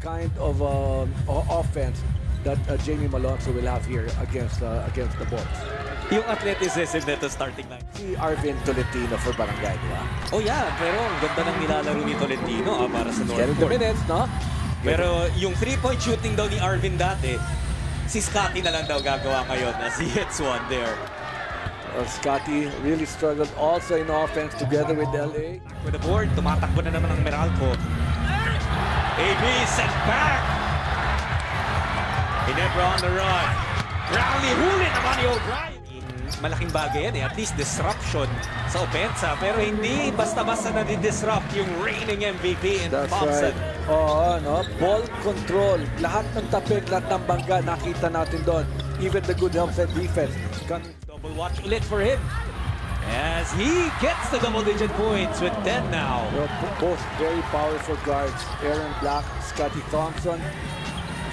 kind of offense that Jamie Malonzo will have here against the Bolts. Yung athleticism nito starting line. Si Arvin Tolentino for Barangay, di ba? Oh yeah, pero ang ganda ng nilalaro ni Tolentino para sa Getting the Northport. minutes, no? Pero yung 3-point shooting daw ni Arvin dati, si Scottie na lang daw gagawa ngayon as he hits one there. Scottie really struggled also in offense together with LA. With the board, tumatakbo na naman ang Meralco. AB sent back. Ginebra on the run. Brownlee huli naman ni O'Brien. Malaking bagay yan eh. At least disruption sa opensa. Pero hindi basta-basta na di-disrupt yung reigning MVP in Thompson. Right. Oo, no? Ball control. Lahat ng tapik, lahat ng bangga, nakita natin doon. Even the good help set defense. Double watch ulit for him. As he gets the double-digit points with 10 now. Both very powerful guards. Aaron Black, Scottie Thompson.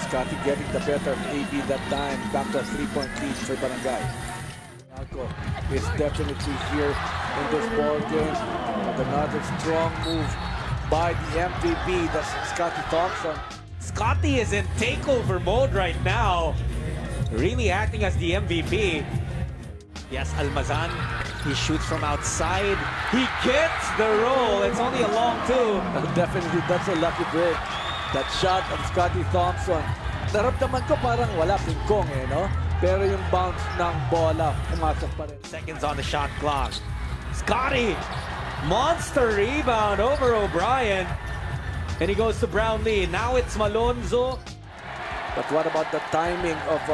Scottie getting the better of AB that time. Back to a 3-point lead for Barangay. Meralco is definitely here in this ball game. But another strong move by the MVP, that's Scottie Thompson. Scottie is in takeover mode right now. Really acting as the MVP. Yes, Almazan, he shoots from outside. He gets the roll. It's only a long two. Definitely, that's a lucky break. That shot of Scottie Thompson. Naramdaman ko parang wala pingkong eh, no? Pero yung bounce ng bola, pumasok pa rin. Seconds on the shot clock. Scottie, monster rebound over O'Brien. And he goes to Brownlee. Now it's Malonzo. But what about the timing of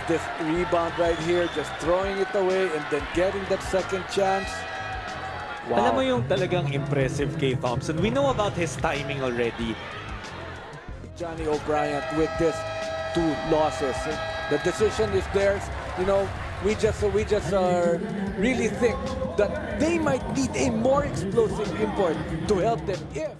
this rebound right here? Just throwing it away and then getting that second chance. Wow. Alam mo yung talagang impressive kay Thompson. We know about his timing already. Johnny O'Brien with this 2 losses. The decision is theirs. You know, we just really think that they might need a more explosive import to help them if